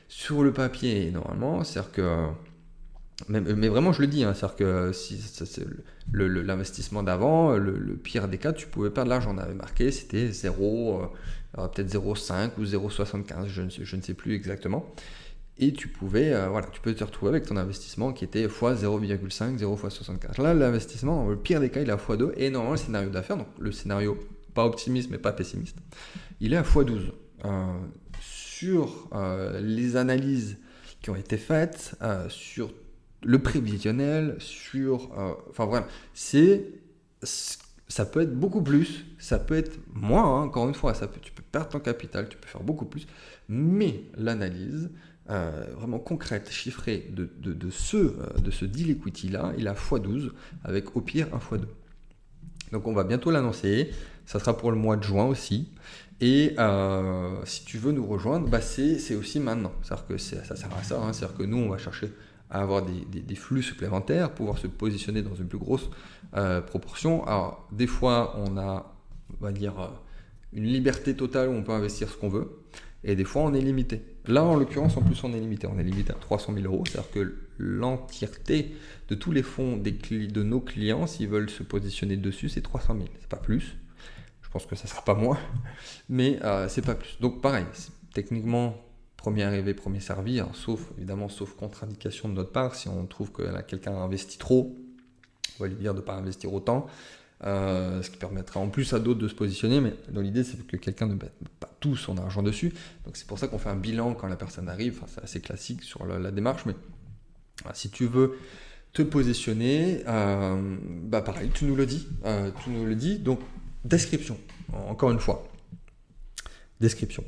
sur le papier, normalement, c'est-à-dire que, mais vraiment je le dis, c'est-à-dire que si c'est l'investissement d'avant, le pire des cas, tu pouvais perdre de l'argent. On avait marqué, c'était 0, peut-être 0,5 ou 0,75, je ne sais plus exactement. Et tu pouvais, tu peux te retrouver avec ton investissement qui était x 0,5, 0 x 75. Là, l'investissement, le pire des cas, il est à x2, et normalement, le scénario d'affaires, donc le scénario pas optimiste mais pas pessimiste, il est à x12. Sur les analyses qui ont été faites, sur le prévisionnel, ça peut être beaucoup plus, ça peut être moins, encore une fois, tu peux perdre ton capital, tu peux faire beaucoup plus, mais l'analyse vraiment concrète, chiffrée de ce deal equity là, il a x12 avec au pire un x2. Donc on va bientôt l'annoncer, ça sera pour le mois de juin aussi. Et si tu veux nous rejoindre, c'est aussi maintenant. C'est-à-dire que ça sert à ça, c'est-à-dire que nous on va chercher à avoir des flux supplémentaires, pouvoir se positionner dans une plus grosse proportion. Alors des fois on a, on va dire, une liberté totale où on peut investir ce qu'on veut, et des fois on est limité. Là en l'occurrence en plus on est limité à 300 000 euros, c'est-à-dire que l'entièreté de tous les fonds de nos clients, s'ils veulent se positionner dessus, c'est 300 000, c'est pas plus. Je pense que ça sera pas moins, mais c'est pas plus. Donc pareil, techniquement, premier arrivé, premier servi, sauf contre-indication de notre part, si on trouve que là, quelqu'un a investi trop, on va lui dire de ne pas investir autant, ce qui permettra en plus à d'autres de se positionner, mais dans l'idée c'est que quelqu'un ne mette pas tout son argent dessus. Donc c'est pour ça qu'on fait un bilan quand la personne arrive, c'est assez classique sur la démarche, mais si tu veux te positionner, pareil, tu nous le dis, donc description, encore une fois, description.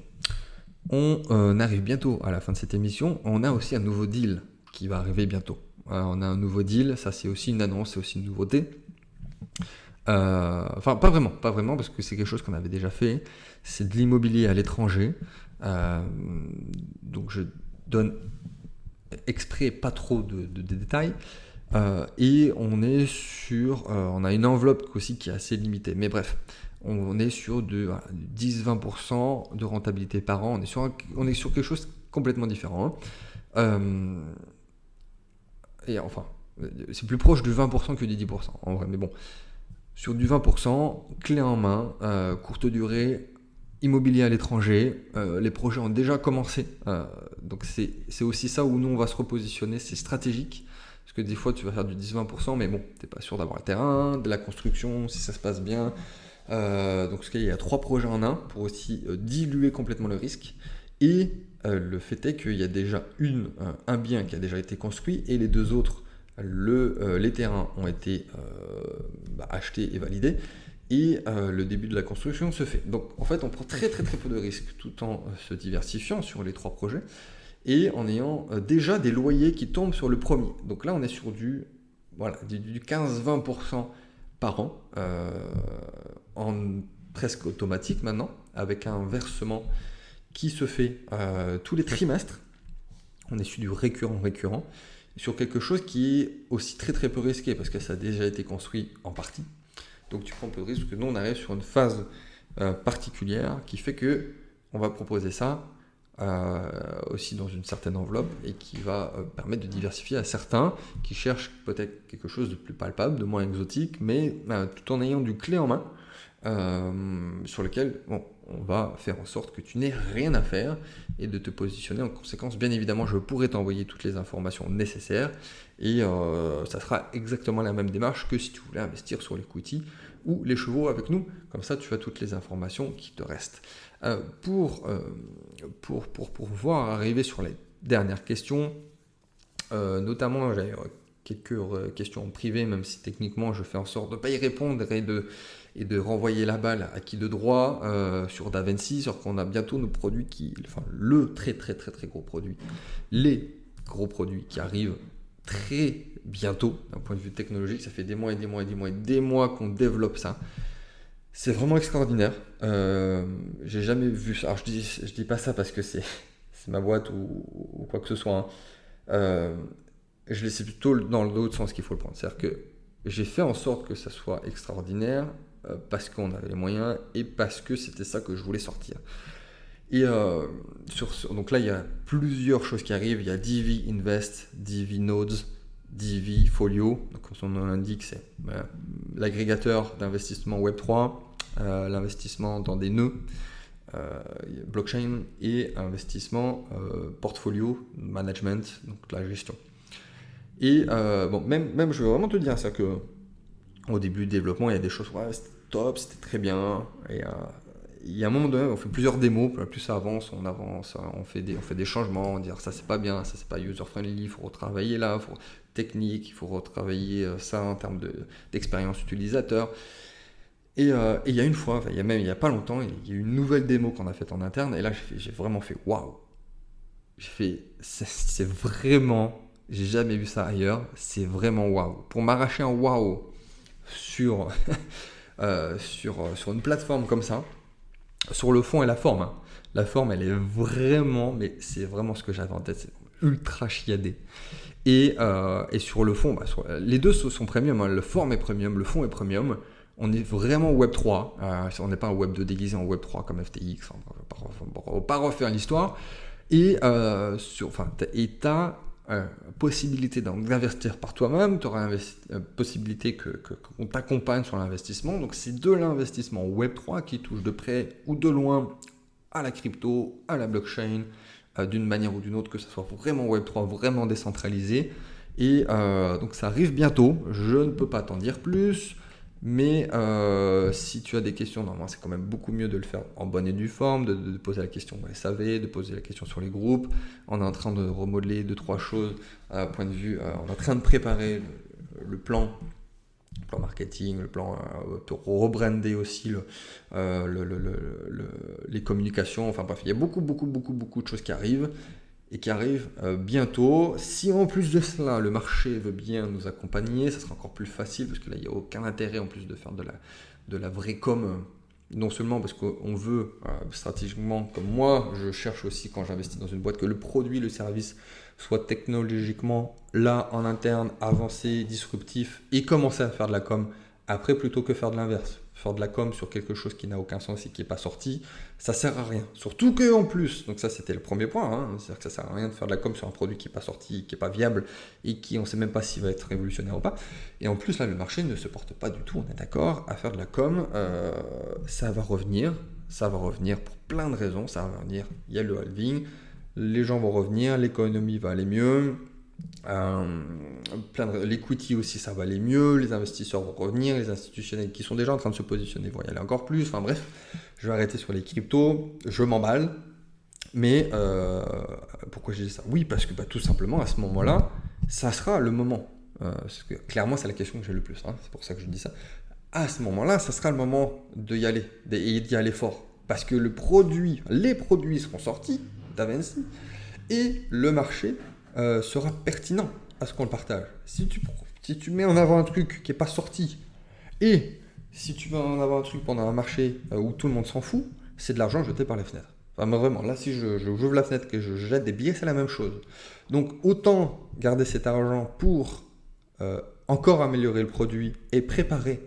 On arrive bientôt à la fin de cette émission, on a aussi un nouveau deal qui va arriver bientôt. On a un nouveau deal, ça c'est aussi une annonce, c'est aussi une nouveauté. Pas vraiment, parce que c'est quelque chose qu'on avait déjà fait, c'est de l'immobilier à l'étranger, donc je donne exprès pas trop de détails, et on est sur, on a une enveloppe aussi qui est assez limitée, mais bref, on est sur de 10-20% de rentabilité par an, on est sur quelque chose de complètement différent, et enfin, c'est plus proche du 20% que du 10% en vrai, mais bon, sur du 20%, clé en main, courte durée, immobilier à l'étranger, les projets ont déjà commencé, donc c'est aussi ça où nous on va se repositionner, c'est stratégique, parce que des fois tu vas faire du 10-20%, mais bon, t'es pas sûr d'avoir le terrain, de la construction, si ça se passe bien, donc il y a 3 projets en un pour aussi diluer complètement le risque, et le fait est qu'il y a déjà un bien qui a déjà été construit, et les 2 autres, les terrains ont été achetés et validés, et le début de la construction se fait. Donc en fait on prend très très très peu de risques tout en se diversifiant sur les 3 projets et en ayant déjà des loyers qui tombent sur le premier. Donc là on est sur du 15-20% par an, en presque automatique maintenant, avec un versement qui se fait tous les trimestres. On est sur du récurrent, sur quelque chose qui est aussi très très peu risqué parce que ça a déjà été construit en partie. Donc tu prends un peu de risque, parce que nous on arrive sur une phase particulière qui fait que on va proposer ça aussi dans une certaine enveloppe et qui va permettre de diversifier à certains qui cherchent peut-être quelque chose de plus palpable, de moins exotique, mais tout en ayant du clé en main sur lequel on va faire en sorte que tu n'aies rien à faire et de te positionner en conséquence. Bien évidemment, je pourrais t'envoyer toutes les informations nécessaires et ça sera exactement la même démarche que si tu voulais investir sur l'equity ou les chevaux avec nous. Comme ça, tu as toutes les informations qui te restent. Pour pouvoir arriver sur les dernières questions, notamment j'avais quelques questions en privé, même si techniquement je fais en sorte de ne pas y répondre et de renvoyer la balle à qui de droit sur Davinci, sur qu'on a bientôt nos produits le très très très très gros produit, les gros produits qui arrivent très bientôt d'un point de vue technologique. Ça fait des mois et des mois et des mois et des mois qu'on développe ça. C'est vraiment extraordinaire. J'ai jamais vu ça. Alors je dis pas ça parce que c'est ma boîte ou quoi que ce soit. C'est plutôt dans l'autre sens qu'il faut le prendre. C'est-à-dire que j'ai fait en sorte que ça soit extraordinaire parce qu'on avait les moyens et parce que c'était ça que je voulais sortir. Et donc là, il y a plusieurs choses qui arrivent. Il y a DV Invest, DV Nodes, DV Folio. Donc, comme son nom l'indique, c'est l'agrégateur d'investissement Web3, l'investissement dans des nœuds, blockchain et investissement portfolio management, donc la gestion. Et même je veux vraiment te dire ça que au début du développement, il y a des choses, c'était top, c'était très bien. Et il y a un moment donné, on fait plusieurs démos, plus ça avance, on fait des changements, on dit ça c'est pas bien, ça c'est pas user friendly, il faut retravailler là, technique, il faut retravailler ça en termes d'expérience utilisateur. Et il y a une fois, il y a pas longtemps, il y a eu une nouvelle démo qu'on a faite en interne, et là j'ai vraiment fait waouh. C'est vraiment, j'ai jamais vu ça ailleurs, c'est vraiment waouh. Pour m'arracher un waouh sur une plateforme comme ça, sur le fond et la forme, hein. La forme, elle est vraiment, mais c'est vraiment ce que j'avais en tête, c'est ultra chiadé. Et sur le fond, les deux sont premium, hein. Le forme est premium, le fond est premium. On est vraiment Web3, on n'est pas un Web2 déguisé en Web3 comme FTX, on va pas refaire l'histoire. Et tu as possibilité d'investir par toi-même, tu auras possibilité qu'on t'accompagne sur l'investissement. Donc c'est de l'investissement Web3 qui touche de près ou de loin à la crypto, à la blockchain, d'une manière ou d'une autre, que ce soit vraiment Web3, vraiment décentralisé. Et donc ça arrive bientôt, je ne peux pas t'en dire plus. Mais si tu as des questions, normalement c'est quand même beaucoup mieux de le faire en bonne et due forme, de poser la question au SAV, de poser la question sur les groupes. On est en train de remodeler 2-3 choses à point de vue, on est en train de préparer le plan marketing, le plan pour rebrander aussi les communications. Enfin bref, il y a beaucoup de choses qui arrivent. Et qui arrive bientôt. Si en plus de cela, le marché veut bien nous accompagner, ça sera encore plus facile, parce que là, il n'y a aucun intérêt en plus de faire de la vraie com, non seulement parce qu'on veut stratégiquement, comme moi, je cherche aussi quand j'investis dans une boîte, que le produit, le service soit technologiquement là, en interne, avancé, disruptif, et commencer à faire de la com après plutôt que faire de l'inverse. Faire de la com sur quelque chose qui n'a aucun sens et qui n'est pas sorti, ça sert à rien. Surtout que en plus, donc ça c'était le premier point, hein, c'est-à-dire que ça sert à rien de faire de la com sur un produit qui n'est pas sorti, qui n'est pas viable et qui on ne sait même pas s'il va être révolutionnaire ou pas. Et en plus là, le marché ne se porte pas du tout, on est d'accord, à faire de la com, ça va revenir pour plein de raisons, ça va revenir, il y a le halving, les gens vont revenir, l'économie va aller mieux. L'equity aussi ça va aller mieux, les investisseurs vont revenir, les institutionnels qui sont déjà en train de se positionner vont y aller encore plus. Enfin bref, je vais arrêter sur les cryptos, je m'emballe, mais pourquoi j'ai dit ça? Oui, parce que tout simplement à ce moment-là ça sera le moment, parce que clairement c'est la question que j'ai le plus, hein, c'est pour ça que je dis ça. À ce moment-là ça sera le moment d'y aller et d'y aller fort, parce que les produits seront sortis Davinci et le marché sera pertinent à ce qu'on le partage. Si tu mets en avant un truc qui n'est pas sorti, et si tu mets en avant un truc pendant un marché où tout le monde s'en fout, c'est de l'argent jeté par les fenêtres. Enfin, vraiment, là, si j'ouvre la fenêtre et que je jette des billets, c'est la même chose. Donc, autant garder cet argent pour encore améliorer le produit et préparer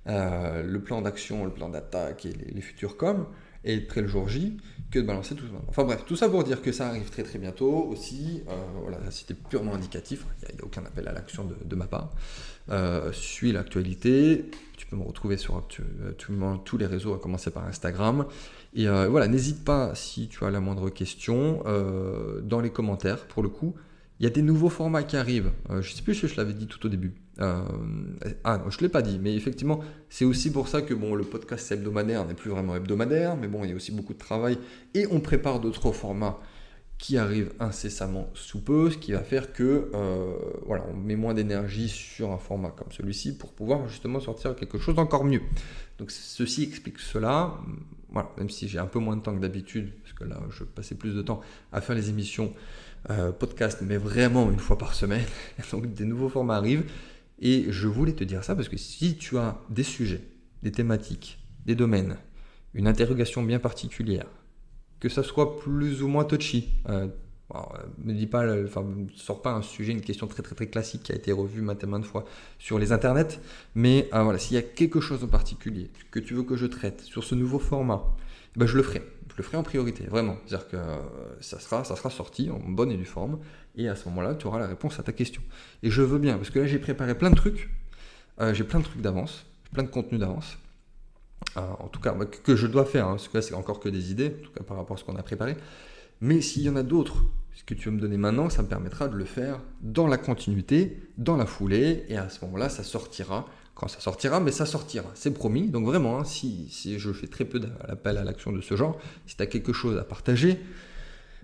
le plan d'action, le plan d'attaque et les futurs coms, et être prêt le jour J, que de balancer tout ça. Enfin bref, tout ça pour dire que ça arrive très très bientôt aussi. Voilà, c'était purement indicatif, il n'y a aucun appel à l'action de ma part. Suis l'actualité, tu peux me retrouver sur absolument tous les réseaux, à commencer par Instagram. Et voilà, n'hésite pas si tu as la moindre question dans les commentaires. Pour le coup, il y a des nouveaux formats qui arrivent. Je ne sais plus si je l'avais dit tout au début. Non, je ne l'ai pas dit, mais effectivement, c'est aussi pour ça que bon, le podcast hebdomadaire n'est plus vraiment hebdomadaire, mais bon, il y a aussi beaucoup de travail et on prépare d'autres formats qui arrivent incessamment sous peu, ce qui va faire que voilà, on met moins d'énergie sur un format comme celui-ci pour pouvoir justement sortir quelque chose d'encore mieux. Donc ceci explique cela. Voilà, même si j'ai un peu moins de temps que d'habitude, parce que là, je passais plus de temps à faire les émissions podcast, mais vraiment une fois par semaine. Donc des nouveaux formats arrivent. Et je voulais te dire ça parce que si tu as des sujets, des thématiques, des domaines, une interrogation bien particulière, que ça soit plus ou moins touchy, ne dis pas, sors pas un sujet, une question très très très classique qui a été revue maintes et maintes fois sur les internets, mais voilà, s'il y a quelque chose en particulier que tu veux que je traite sur ce nouveau format, ben je le ferai. Je le ferai en priorité, vraiment. C'est-à-dire que ça sera sorti en bonne et due forme, et à ce moment-là, tu auras la réponse à ta question. Et je veux bien, parce que là, j'ai préparé plein de trucs, j'ai plein de trucs d'avance, plein de contenus d'avance, en tout cas, que je dois faire, parce que là, c'est encore que des idées, en tout cas par rapport à ce qu'on a préparé. Mais s'il y en a d'autres, ce que tu vas me donner maintenant, ça me permettra de le faire dans la continuité, dans la foulée, et à ce moment-là, ça sortira. Quand ça sortira, mais ça sortira, c'est promis. Donc vraiment, si je fais très peu d'appels à l'action de ce genre, si tu as quelque chose à partager,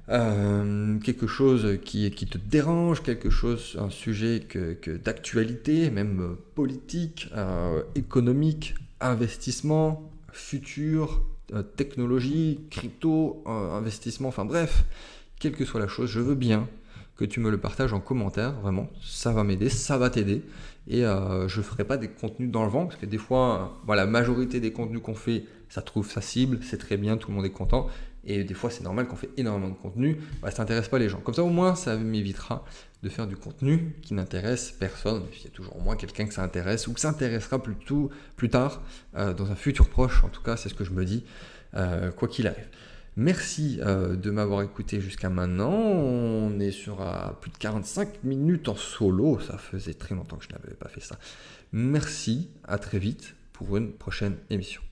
quelque chose qui te dérange, quelque chose, un sujet d'actualité, même politique, économique, investissement, futur, technologie, crypto, investissement, enfin bref, quelle que soit la chose, je veux bien que tu me le partages en commentaire, vraiment, ça va m'aider, ça va t'aider, et je ne ferai pas des contenus dans le vent, parce que des fois, la majorité des contenus qu'on fait, ça trouve sa cible, c'est très bien, tout le monde est content, et des fois c'est normal qu'on fait énormément de contenu, ça n'intéresse pas les gens. Comme ça au moins ça m'évitera de faire du contenu qui n'intéresse personne. Il y a toujours au moins quelqu'un que ça intéresse, ou que ça intéressera plus tard, dans un futur proche, en tout cas c'est ce que je me dis, quoi qu'il arrive. Merci de m'avoir écouté jusqu'à maintenant. On est sur plus de 45 minutes en solo. Ça faisait très longtemps que je n'avais pas fait ça. Merci, à très vite pour une prochaine émission.